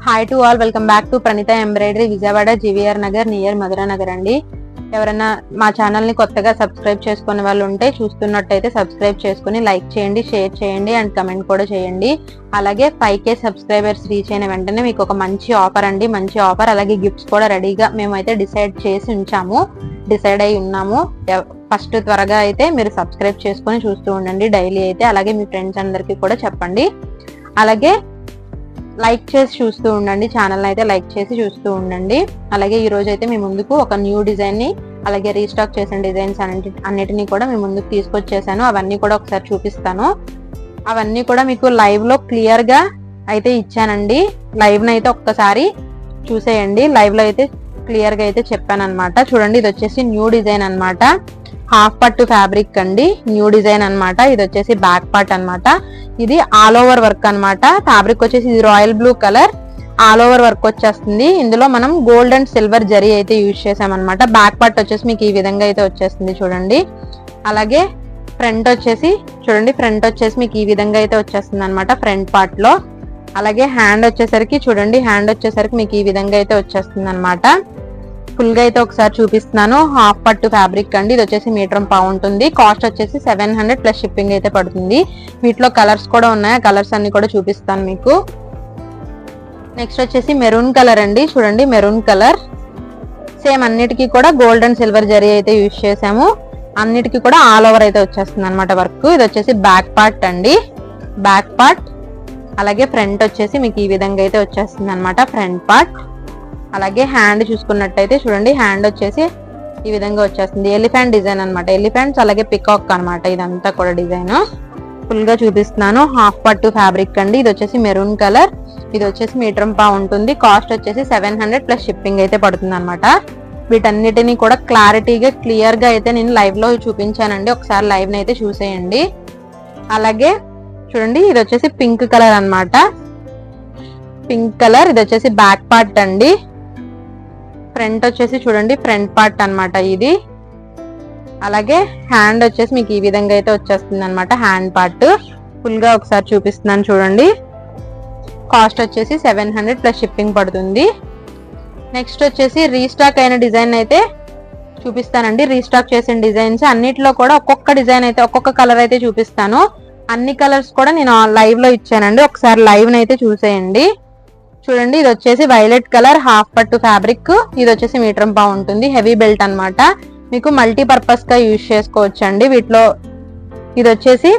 Hi to all, welcome back to Praneetha embroidery, Vijayawada GVR Nagar near Madhura Nagar అండి. ఎవరైనా మా ఛానల్ ని కొత్తగా సబ్స్క్రైబ్ చేసుకునే వాళ్ళు ఉంటే చూస్తున్నట్టయితే సబ్స్క్రైబ్ చేసుకుని లైక్ చేయండి, షేర్ చేయండి అండ్ కమెంట్ కూడా చేయండి. అలాగే 5K సబ్స్క్రైబర్స్ రీచ్ అయిన వెంటనే మీకు ఒక మంచి ఆఫర్ అండి, మంచి ఆఫర్. అలాగే గిఫ్ట్స్ కూడా రెడీగా మేమైతే డిసైడ్ అయి ఉన్నాము. ఫస్ట్ త్వరగా అయితే మీరు సబ్స్క్రైబ్ చేసుకొని చూస్తూ ఉండండి డైలీ అయితే. అలాగే మీ ఫ్రెండ్స్ అందరికీ కూడా చెప్పండి. అలాగే లైక్ చేసి చూస్తూ ఉండండి, ఛానల్ అయితే లైక్ చేసి చూస్తూ ఉండండి. అలాగే ఈ రోజు అయితే మీ ముందుకు ఒక న్యూ డిజైన్ ని, అలాగే రీస్టాక్ చేసిన డిజైన్స్ అన్నిటినీ కూడా మీ ముందుకు తీసుకొచ్చేసాను. అవన్నీ కూడా ఒకసారి చూపిస్తాను. అవన్నీ కూడా మీకు లైవ్ లో క్లియర్ గా అయితే ఇచ్చానండి. లైవ్ నైతే ఒక్కసారి చూసేయండి. లైవ్ లో అయితే క్లియర్ గా అయితే చెప్పాను అనమాట. చూడండి, ఇది వచ్చేసి న్యూ డిజైన్ అనమాట. హాఫ్ పట్టు ఫ్యాబ్రిక్ అండి, న్యూ డిజైన్ అనమాట. ఇది వచ్చేసి బ్యాక్ పార్ట్ అనమాట. ఇది ఆల్ ఓవర్ వర్క్ అనమాట. ఫ్యాబ్రిక్ వచ్చేసి ఇది royal blue colour, all over work వచ్చేస్తుంది. ఇందులో మనం గోల్డ్ అండ్ సిల్వర్ జరీ అయితే యూజ్ చేసామన్నమాట. బ్యాక్ పార్ట్ వచ్చేసి మీకు ఈ విధంగా అయితే వచ్చేస్తుంది చూడండి. అలాగే ఫ్రంట్ వచ్చేసి చూడండి, ఫ్రంట్ వచ్చేసి మీకు ఈ విధంగా అయితే వచ్చేస్తుంది అనమాట ఫ్రంట్ పార్ట్ లో. అలాగే హ్యాండ్ వచ్చేసరికి చూడండి, హ్యాండ్ వచ్చేసరికి మీకు ఈ విధంగా అయితే వచ్చేస్తుంది అనమాట. ఫుల్ గా అయితే ఒకసారి చూపిస్తున్నాను. హాఫ్ పట్టు ఫ్యాబ్రిక్ అండి. ఇది వచ్చేసి మీటర్ పావు ఉంటుంది. కాస్ట్ వచ్చేసి 700 ప్లస్ షిప్పింగ్ అయితే పడుతుంది. వీటిలో కలర్స్ కూడా ఉన్నాయి, ఆ కలర్స్ అన్ని కూడా చూపిస్తాను మీకు. నెక్స్ట్ వచ్చేసి మెరూన్ కలర్ అండి. చూడండి, మెరూన్ కలర్. సేమ్ అన్నిటికీ కూడా గోల్డ్ అండ్ సిల్వర్ జరీ అయితే యూజ్ చేసాము. అన్నిటికీ కూడా ఆల్ ఓవర్ అయితే వచ్చేస్తుంది అనమాట వర్క్. ఇది వచ్చేసి బ్యాక్ పార్ట్ అండి, బ్యాక్ పార్ట్. అలాగే ఫ్రంట్ వచ్చేసి మీకు ఈ విధంగా అయితే వచ్చేస్తుంది అనమాట ఫ్రంట్ పార్ట్. అలాగే హ్యాండ్ చూసుకున్నట్టయితే చూడండి, హ్యాండ్ వచ్చేసి ఈ విధంగా వచ్చేస్తుంది. ఎలిఫెంట్ డిజైన్ అనమాట, ఎలిఫెంట్స్ అలాగే పికాక్ అనమాట. ఇదంతా కూడా డిజైన్ ఫుల్ గా చూపిస్తున్నాను. హాఫ్ పట్టు ఫ్యాబ్రిక్ అండి. ఇది వచ్చేసి మెరూన్ కలర్. ఇది వచ్చేసి మీటర్ పావు ఉంటుంది. కాస్ట్ వచ్చేసి 700 ప్లస్ షిప్పింగ్ అయితే పడుతుంది అనమాట. వీటన్నిటిని కూడా క్లారిటీగా క్లియర్ గా అయితే నేను లైవ్ లో చూపించానండి. ఒకసారి లైవ్ ని అయితే చూసేయండి. అలాగే చూడండి, ఇది వచ్చేసి పింక్ కలర్ అనమాట, పింక్ కలర్. ఇది వచ్చేసి బ్యాక్ పార్ట్ అండి. ఫ్రంట్ వచ్చేసి చూడండి, ఫ్రంట్ పార్ట్ అనమాట ఇది. అలాగే హ్యాండ్ వచ్చేసి మీకు ఈ విధంగా అయితే వచ్చేస్తుంది అనమాట హ్యాండ్ పార్ట్. ఫుల్ గా ఒకసారి చూపిస్తున్నాను చూడండి. కాస్ట్ వచ్చేసి 700 ప్లస్ షిప్పింగ్ పడుతుంది. నెక్స్ట్ వచ్చేసి రీస్టాక్ అయిన డిజైన్ అయితే చూపిస్తానండి. రీస్టాక్ చేసిన డిజైన్స్ అన్నిట్లో కూడా ఒక్కొక్క డిజైన్ అయితే ఒక్కొక్క కలర్ అయితే చూపిస్తాను. అన్ని కలర్స్ కూడా నేను లైవ్ లో ఇచ్చానండి. ఒకసారి లైవ్ అయితే చూసేయండి. చూడండి, ఇది వచ్చేసి వైలెట్ కలర్ హాఫ్ పట్టు ఫ్యాబ్రిక్. ఇది వచ్చేసి మీటర్ పావు ఉంటుంది. హెవీ బెల్ట్ అనమాట. మీకు మల్టీపర్పస్ గా యూజ్ చేసుకోవచ్చు అండి. వీటిలో ఇది వచ్చేసి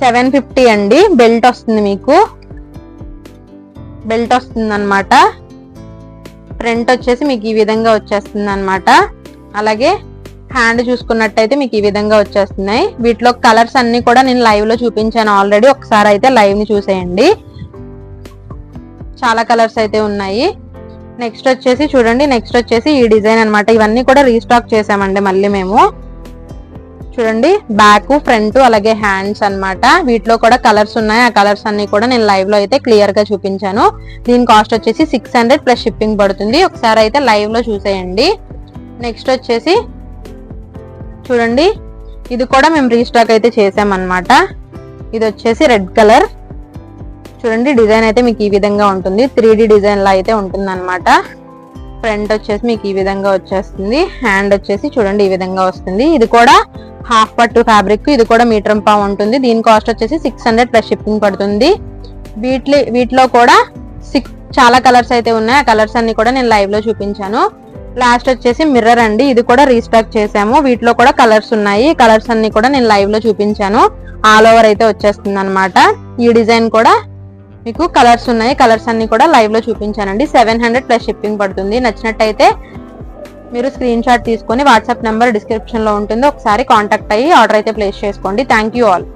750 అండి. బెల్ట్ వస్తుంది, మీకు బెల్ట్ వస్తుంది అనమాట. ఫ్రంట్ వచ్చేసి మీకు ఈ విధంగా వచ్చేస్తుంది అనమాట. అలాగే హ్యాండ్ చూసుకున్నట్టయితే మీకు ఈ విధంగా వచ్చేస్తున్నాయి. వీటిలో కలర్స్ అన్ని కూడా నేను లైవ్ లో చూపించాను ఆల్రెడీ. ఒకసారి అయితే లైవ్ ని చూసేయండి. చాలా కలర్స్ అయితే ఉన్నాయి. నెక్స్ట్ వచ్చేసి చూడండి, నెక్స్ట్ వచ్చేసి ఈ డిజైన్ అనమాట. ఇవన్నీ కూడా రీస్టాక్ చేసామండి మళ్ళీ మేము. చూడండి, బ్యాక్ ఫ్రంట్ అలాగే హ్యాండ్స్ అనమాట. వీటిలో కూడా కలర్స్ ఉన్నాయి, ఆ కలర్స్ అన్ని కూడా నేను లైవ్ లో అయితే క్లియర్ గా చూపించాను. దీని కాస్ట్ వచ్చేసి 600 ప్లస్ షిప్పింగ్ పడుతుంది. ఒకసారి అయితే లైవ్ లో చూసేయండి. నెక్స్ట్ వచ్చేసి చూడండి, ఇది కూడా మేము రీస్టాక్ అయితే చేసామన్నమాట. ఇది వచ్చేసి రెడ్ కలర్. చూడండి, డిజైన్ అయితే మీకు ఈ విధంగా ఉంటుంది. 3D డిజైన్ లా అయితే ఉంటుంది అనమాట. ఫ్రంట్ వచ్చేసి మీకు ఈ విధంగా వచ్చేస్తుంది. హ్యాండ్ వచ్చేసి చూడండి ఈ విధంగా వస్తుంది. ఇది కూడా హాఫ్ పట్టు ఫ్యాబ్రిక్. ఇది కూడా మీటర్ పావు ఉంటుంది. దీని కాస్ట్ వచ్చేసి 600 ప్లస్ షిప్పింగ్ పడుతుంది. వీటిలో కూడా చాలా కలర్స్ అయితే ఉన్నాయి, ఆ కలర్స్ అన్ని కూడా నేను లైవ్ లో చూపించాను. లాస్ట్ వచ్చేసి మిర్రర్ అండి. ఇది కూడా రీస్టాక్ చేసాము. వీటిలో కూడా కలర్స్ ఉన్నాయి, కలర్స్ అన్ని కూడా నేను లైవ్ లో చూపించాను. ఆల్ ఓవర్ అయితే వచ్చేస్తుంది అనమాట. ఈ డిజైన్ కూడా మీకు కలర్స్ ఉన్నాయి, కలర్స్ అన్ని కూడా లైవ్ లో చూపించానండి. 700 ప్లస్ షిప్పింగ్ పడుతుంది. నచ్చినట్టయితే మీరు స్క్రీన్ షాట్ తీసుకొని వాట్సాప్ నెంబర్ డిస్క్రిప్షన్ లో ఉంటుంది, ఒకసారి కాంటాక్ట్ అయ్యి ఆర్డర్ అయితే ప్లేస్ చేసుకోండి. Thank you all.